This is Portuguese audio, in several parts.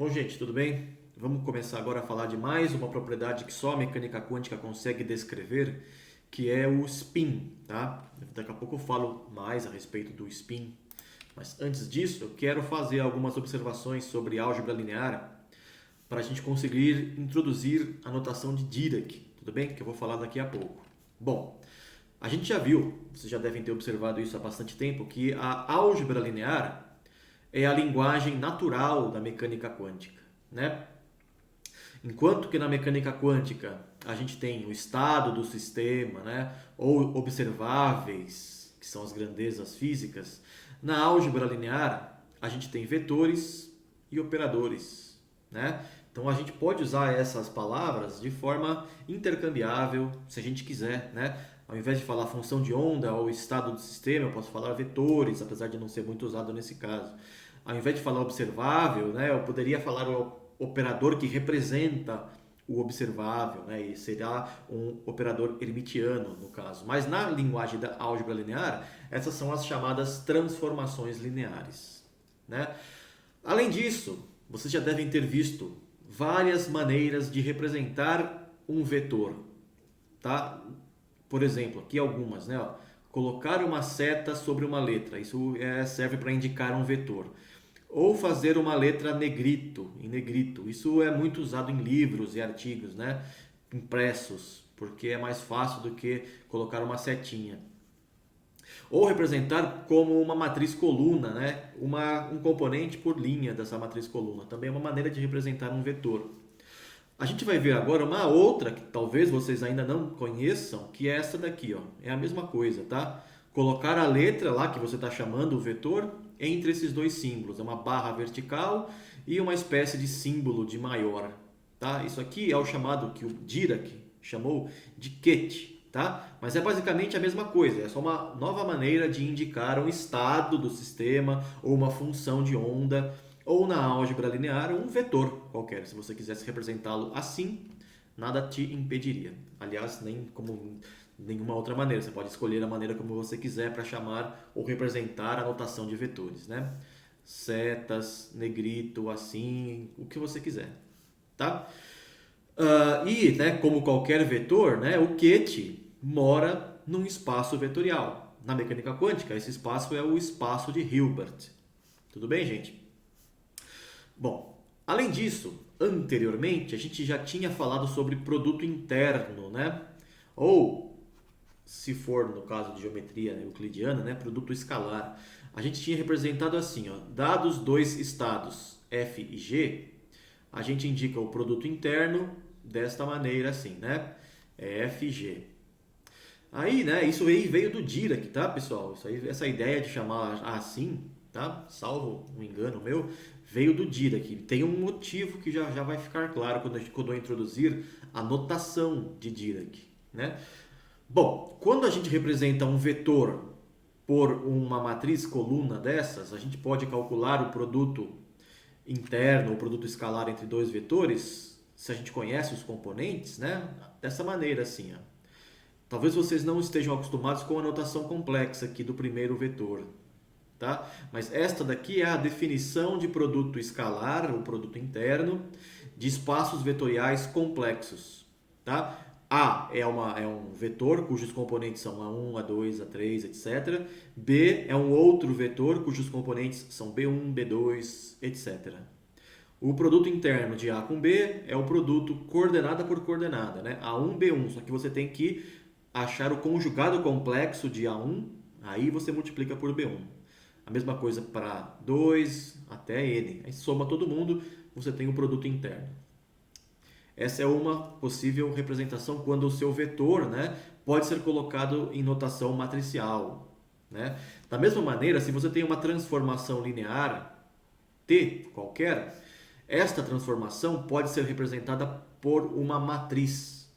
Bom, gente, tudo bem? Vamos começar agora a falar de mais uma propriedade que só a mecânica quântica consegue descrever, que é o spin, tá? Daqui a pouco eu falo mais a respeito do spin, mas antes disso eu quero fazer algumas observações sobre álgebra linear para a gente conseguir introduzir a notação de Dirac, tudo bem? Que eu vou falar daqui a pouco. Bom, a gente já viu, vocês já devem ter observado isso há bastante tempo, que a álgebra linear é a linguagem natural da mecânica quântica, né? Enquanto que na mecânica quântica a gente tem o estado do sistema, né? Ou observáveis, que são as grandezas físicas, na álgebra linear a gente tem vetores e operadores, né? Então a gente pode usar essas palavras de forma intercambiável, se a gente quiser, né? Ao invés de falar função de onda ou estado do sistema, eu posso falar vetores, apesar de não ser muito usado nesse caso. Ao invés de falar observável, né, eu poderia falar o operador que representa o observável, né, e será um operador hermitiano no caso. Mas na linguagem da álgebra linear, essas são as chamadas transformações lineares, né? Além disso, vocês já devem ter visto várias maneiras de representar um vetor, tá? Por exemplo, aqui algumas, né? Ó, colocar uma seta sobre uma letra, isso serve para indicar um vetor. Ou fazer uma letra negrito, em negrito, isso é muito usado em livros e artigos, né? Impressos, porque é mais fácil do que colocar uma setinha. Ou representar como uma matriz coluna, né? Um componente por linha dessa matriz coluna. Também é uma maneira de representar um vetor. A gente vai ver agora uma outra que talvez vocês ainda não conheçam, que é essa daqui, ó. É a mesma coisa, tá? Colocar a letra lá que você está chamando o vetor entre esses dois símbolos, é uma barra vertical e uma espécie de símbolo de maior, tá? Isso aqui é o chamado que o Dirac chamou de ket, tá? Mas é basicamente a mesma coisa, é só uma nova maneira de indicar um estado do sistema ou uma função de onda ou na álgebra linear um vetor qualquer. Se você quisesse representá-lo assim, nada te impediria. Aliás, nem como nenhuma outra maneira. Você pode escolher a maneira como você quiser para chamar ou representar a notação de vetores, né? Setas, negrito, assim, o que você quiser, tá? Né, como qualquer vetor, né, o ket mora num espaço vetorial. Na mecânica quântica, esse espaço é o espaço de Hilbert. Tudo bem, gente? Bom, além disso, anteriormente a gente já tinha falado sobre produto interno, né? Ou, se for no caso de geometria euclidiana, né, produto escalar. A gente tinha representado assim, ó, dados dois estados f e g, a gente indica o produto interno desta maneira assim, né? É f e g. Aí, né, isso aí veio do Dirac, tá, pessoal? Isso aí, essa ideia de chamar assim, tá? Salvo um engano meu, veio do Dirac. Tem um motivo que já vai ficar claro quando eu introduzir a notação de Dirac, né? Bom, quando a gente representa um vetor por uma matriz coluna dessas, a gente pode calcular o produto interno, o produto escalar entre dois vetores, se a gente conhece os componentes, né? Dessa maneira assim, ó. Talvez vocês não estejam acostumados com a notação complexa aqui do primeiro vetor, tá? Mas esta daqui é a definição de produto escalar, o produto interno, de espaços vetoriais complexos, tá? É um vetor cujos componentes são A1, A2, A3, etc. B é um outro vetor cujos componentes são B1, B2, etc. O produto interno de A com B é o produto coordenada por coordenada, né? A1, B1, só que você tem que achar o conjugado complexo de A1, aí você multiplica por B1. A mesma coisa para 2 até N. Aí soma todo mundo, você tem o produto interno. Essa é uma possível representação quando o seu vetor, né, pode ser colocado em notação matricial, né? Da mesma maneira, se você tem uma transformação linear T qualquer, esta transformação pode ser representada por uma matriz,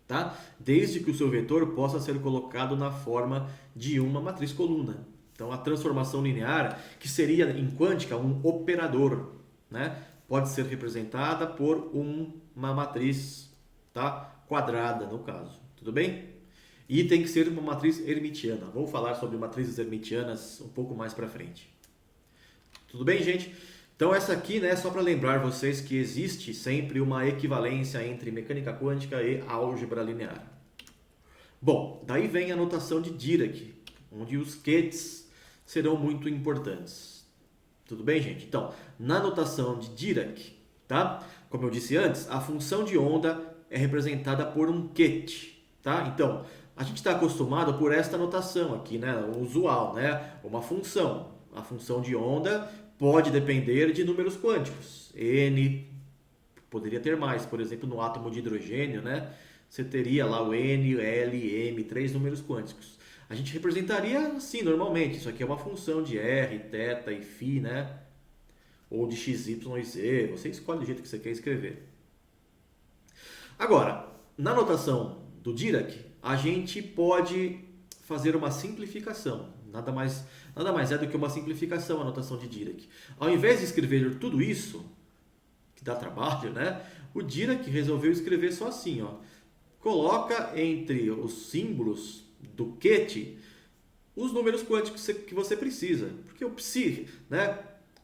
tá? Desde que o seu vetor possa ser colocado na forma de uma matriz coluna. Então, a transformação linear, que seria em quântica um operador, né? Pode ser representada por uma matriz, tá? Quadrada, no caso. Tudo bem? E tem que ser uma matriz hermitiana. Vou falar sobre matrizes hermitianas um pouco mais para frente. Tudo bem, gente? Então essa aqui, né, só para lembrar vocês que existe sempre uma equivalência entre mecânica quântica e álgebra linear. Bom, daí vem a notação de Dirac, onde os qubits serão muito importantes. Tudo bem, gente? Então, na notação de Dirac, tá? Como eu disse antes, a função de onda é representada por um qubit, tá? Então, a gente está acostumado por esta notação aqui, né? O usual, né? Uma função. A função de onda pode depender de números quânticos. N, poderia ter mais, por exemplo, no átomo de hidrogênio, né? Você teria lá o N, L, M, três números quânticos. A gente representaria assim normalmente. Isso aqui é uma função de R, θ e φ, né? Ou de x, y e z. Você escolhe do jeito que você quer escrever. Agora, na notação do Dirac, a gente pode fazer uma simplificação. Nada mais é do que uma simplificação a notação de Dirac. Ao invés de escrever tudo isso, que dá trabalho, né? O Dirac resolveu escrever só assim, ó. Coloca entre os símbolos do QT os números quânticos que você precisa. Porque o psi, né?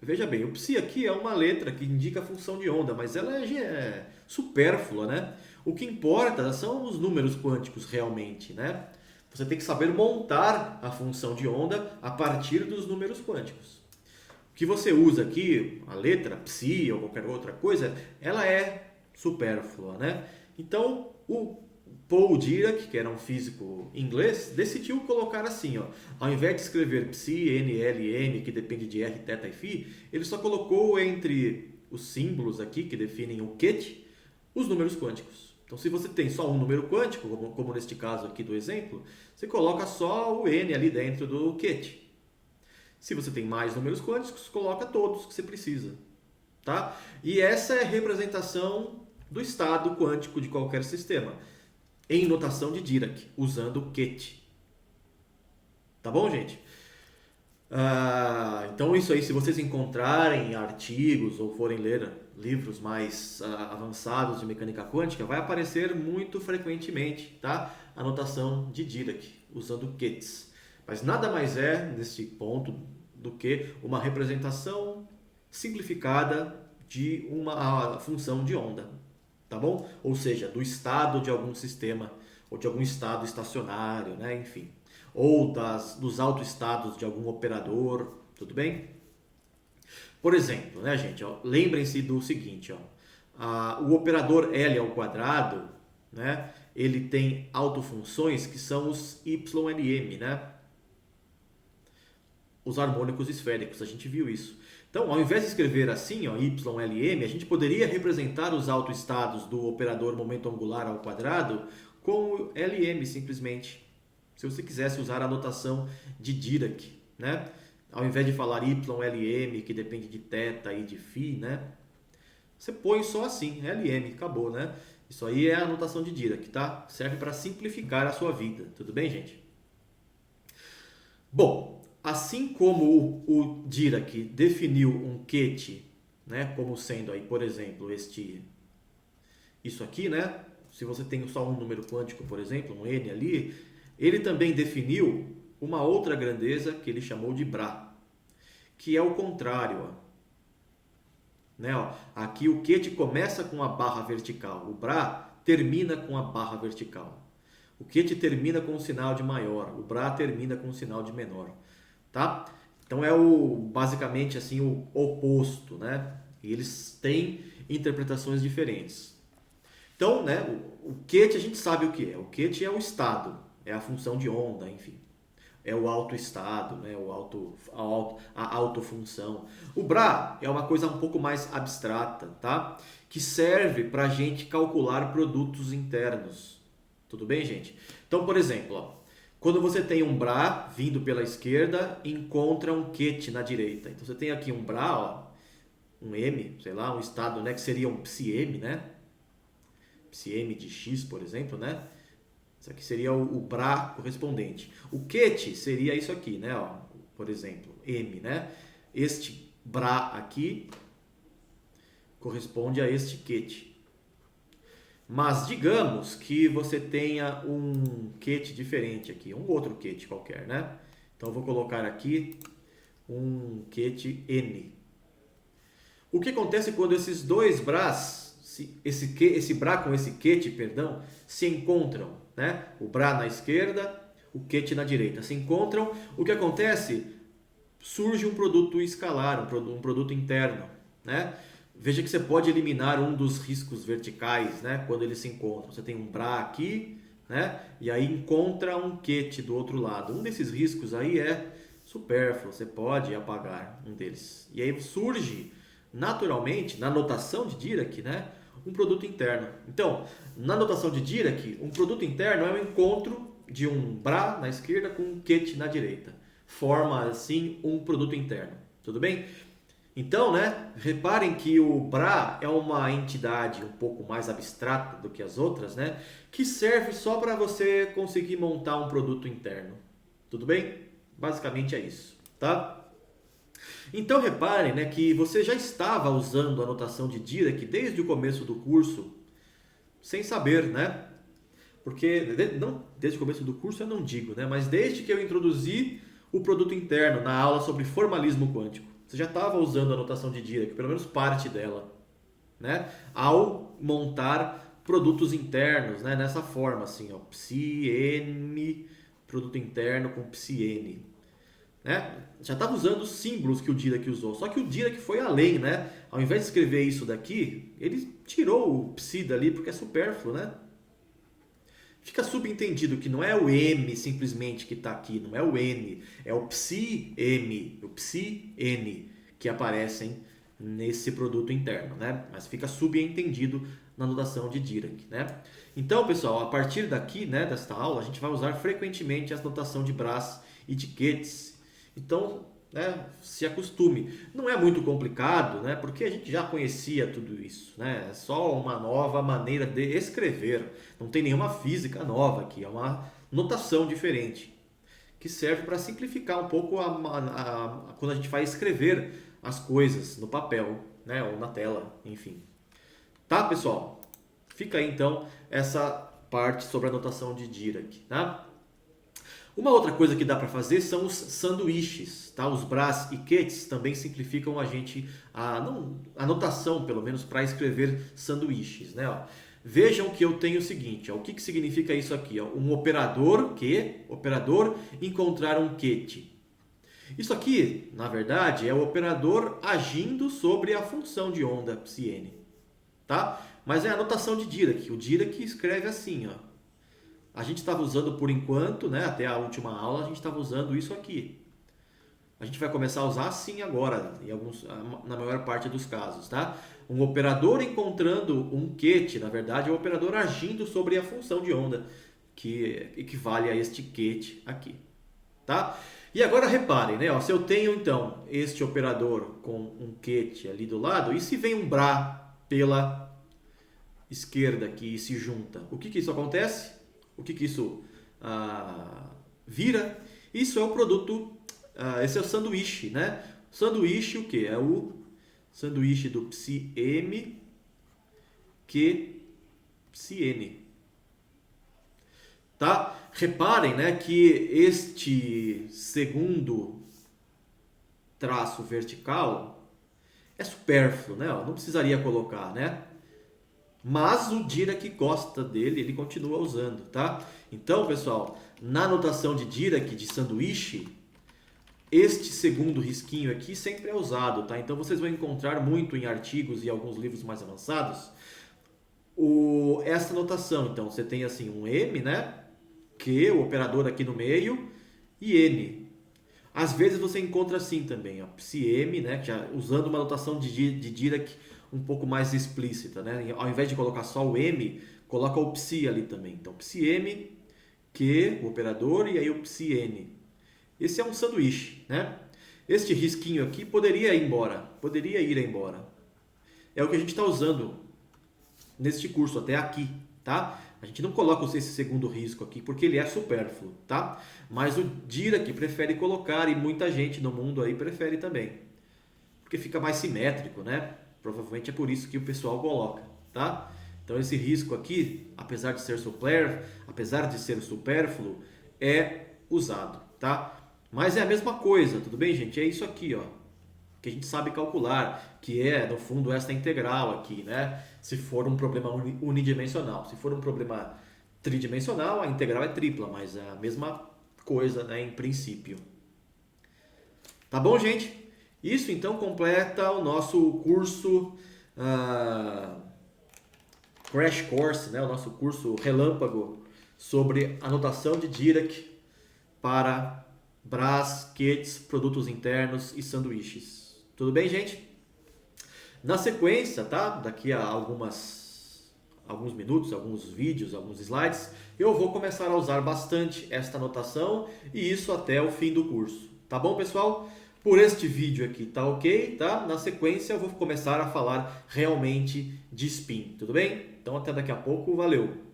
Veja bem, o psi aqui é uma letra que indica a função de onda, mas ela é supérflua, né? O que importa são os números quânticos realmente, né? Você tem que saber montar a função de onda a partir dos números quânticos. O que você usa aqui, a letra psi ou qualquer outra coisa, ela é supérflua, né? Então, o Paul Dirac, que era um físico inglês, decidiu colocar assim, ó, ao invés de escrever psi, n, l, m, que depende de r, θ e φ, ele só colocou entre os símbolos aqui que definem o QT, os números quânticos. Então, se você tem só um número quântico, como neste caso aqui do exemplo, você coloca só o n ali dentro do QT. Se você tem mais números quânticos, coloca todos que você precisa, tá? E essa é a representação do estado quântico de qualquer sistema, em notação de Dirac, usando o QT. Tá bom, gente? Então isso aí, se vocês encontrarem artigos ou forem ler livros mais avançados de mecânica quântica, vai aparecer muito frequentemente, tá? A notação de Dirac, usando qubits. Mas nada mais é, nesse ponto, do que uma representação simplificada de uma função de onda, tá bom? Ou seja, do estado de algum sistema, ou de algum estado estacionário, né? Enfim. Ou dos autoestados de algum operador, tudo bem? Por exemplo, né, gente, ó, lembrem-se do seguinte, ó, o operador L ao quadrado, né, ele tem autofunções que são os YLM, né? Os harmônicos esféricos, a gente viu isso. Então, ao invés de escrever assim, ó, YLM, a gente poderia representar os autoestados do operador momento angular ao quadrado com LM simplesmente. Se você quisesse usar a notação de Dirac, né? Ao invés de falar YLM, que depende de θ e de φ, né? Você põe só assim, LM, acabou, né? Isso aí é a notação de Dirac, tá? Serve para simplificar a sua vida, tudo bem, gente? Bom, assim como o Dirac definiu um QT, né, como sendo aí, por exemplo, isso aqui, né? Se você tem só um número quântico, por exemplo, um n ali, ele também definiu uma outra grandeza que ele chamou de Bra, que é o contrário, ó. Né, ó, aqui o QT começa com a barra vertical, o Bra termina com a barra vertical. O QT termina com um sinal de maior, o Bra termina com um sinal de menor, tá? Então é basicamente assim o oposto, né? E eles têm interpretações diferentes. Então, né, o QT a gente sabe o que é. O QT é o estado, é a função de onda, enfim. É o autoestado, né, a autofunção. O Bra é uma coisa um pouco mais abstrata, tá? Que serve para a gente calcular produtos internos. Tudo bem, gente? Então, por exemplo, ó, quando você tem um Bra vindo pela esquerda, encontra um QT na direita. Então, você tem aqui um Bra, ó, um M, sei lá, um estado, né, que seria um psi-M, né? Psi-M de X, por exemplo, né? Isso aqui seria o Bra correspondente. O QT seria isso aqui, né? Ó, por exemplo, M, né? Este Bra aqui corresponde a este QT. Mas digamos que você tenha um QT diferente aqui, um outro QT qualquer, né? Então eu vou colocar aqui um QT N. O que acontece quando esses dois Bras, esse Bra com esse Ket, perdão, se encontram, né? O Bra na esquerda, o Ket na direita, se encontram, o que acontece? Surge um produto escalar, um produto interno, né? Veja que você pode eliminar um dos riscos verticais, né? Quando eles se encontram. Você tem um Bra aqui, né? E aí encontra um Ket do outro lado. Um desses riscos aí é supérfluo, você pode apagar um deles. E aí surge naturalmente, na notação de Dirac, né, um produto interno. Então, na notação de Dirac, um produto interno é o encontro de um Bra na esquerda com um Ket na direita. Forma, assim, um produto interno. Tudo bem? Então, né, reparem que o Bra é uma entidade um pouco mais abstrata do que as outras, né, que serve só para você conseguir montar um produto interno. Tudo bem? Basicamente é isso, tá? Então reparem, né, que você já estava usando a notação de Dirac desde o começo do curso, sem saber, né? Porque, não, desde o começo do curso eu não digo, né? Mas desde que eu introduzi o produto interno na aula sobre formalismo quântico. Você já estava usando a notação de Dirac, pelo menos parte dela, né? Ao montar produtos internos, né? Nessa forma, assim, ó, Psi-N, produto interno com Psi-N. Né? Já estava usando os símbolos que o Dirac usou, só que o Dirac foi além, né? Ao invés de escrever isso daqui, ele tirou o psi dali porque é supérfluo, né? Fica subentendido que não é o M simplesmente que está aqui, não é o N, é o Psi-M, o Psi-N que aparecem nesse produto interno, né? Mas fica subentendido na notação de Dirac, né? Então, pessoal, a partir daqui, né, desta aula, a gente vai usar frequentemente a notação de Bras e de Ketz. Então, né, se acostume. Não é muito complicado, né, porque a gente já conhecia tudo isso. Né? É só uma nova maneira de escrever. Não tem nenhuma física nova aqui. É uma notação diferente que serve para simplificar um pouco quando a gente vai escrever as coisas no papel, né, ou na tela, enfim. Tá, pessoal? Fica aí, então, essa parte sobre a notação de Dirac, tá? Uma outra coisa que dá para fazer são os sanduíches, tá? Os Bras e Ketz também simplificam a notação, pelo menos, para escrever sanduíches, né? Ó, vejam que eu tenho o seguinte, ó, o que significa isso aqui? Ó? Um operador encontrar um Ket. Isso aqui, na verdade, é o operador agindo sobre a função de onda Psi-n, tá? Mas é a notação de Dirac. O Dirac escreve assim, ó. A gente estava usando por enquanto, né, até a última aula, a gente estava usando isso aqui. A gente vai começar a usar assim agora, na maior parte dos casos, tá? Um operador encontrando um Ket, na verdade, é o operador agindo sobre a função de onda, que equivale a este Ket aqui, tá? E agora reparem, né, ó, se eu tenho então este operador com um Ket ali do lado, e se vem um Bra pela esquerda aqui e se junta, o que isso acontece? O que isso vira? Isso é o produto, esse é o sanduíche, né? Sanduíche o que? É o sanduíche do Psi-M que Psi-N. Tá? Reparem, né, que este segundo traço vertical é supérfluo, né? Não precisaria colocar, né? Mas o Dirac gosta dele, ele continua usando, tá? Então, pessoal, na notação de Dirac de sanduíche, este segundo risquinho aqui sempre é usado, tá? Então vocês vão encontrar muito em artigos e alguns livros mais avançados essa notação. Então você tem assim um M, né? Q, o operador aqui no meio, e N. Às vezes você encontra assim também, ó, Psi-M, né? Usando uma notação de Dirac um pouco mais explícita, né? Ao invés de colocar só o M, coloca o Psi ali também. Então, Psi-M, Q, o operador, e aí o Psi-N. Esse é um sanduíche, né? Este risquinho aqui poderia ir embora. É o que a gente está usando neste curso até aqui, tá? A gente não coloca esse segundo risco aqui porque ele é supérfluo, tá? Mas o Dirac prefere colocar e muita gente no mundo aí prefere também. Porque fica mais simétrico, né? Provavelmente é por isso que o pessoal coloca, tá? Então esse risco aqui, apesar de ser supérfluo, é usado, tá? Mas é a mesma coisa, tudo bem, gente? É isso aqui, ó. que a gente sabe calcular, que é, no fundo, esta integral aqui, né? Se for um problema unidimensional. Se for um problema tridimensional, a integral é tripla, mas é a mesma coisa, né, em princípio. Tá bom, gente? Isso então completa o nosso curso Crash Course, né? O nosso curso relâmpago sobre anotação de Dirac para Brás, kits, produtos internos e sanduíches. Tudo bem, gente? Na sequência, tá? Daqui a alguns minutos, alguns vídeos, alguns slides, eu vou começar a usar bastante esta anotação e isso até o fim do curso. Tá bom, pessoal? Por este vídeo aqui tá ok, tá? Na sequência eu vou começar a falar realmente de spin, tudo bem? Então até daqui a pouco, valeu!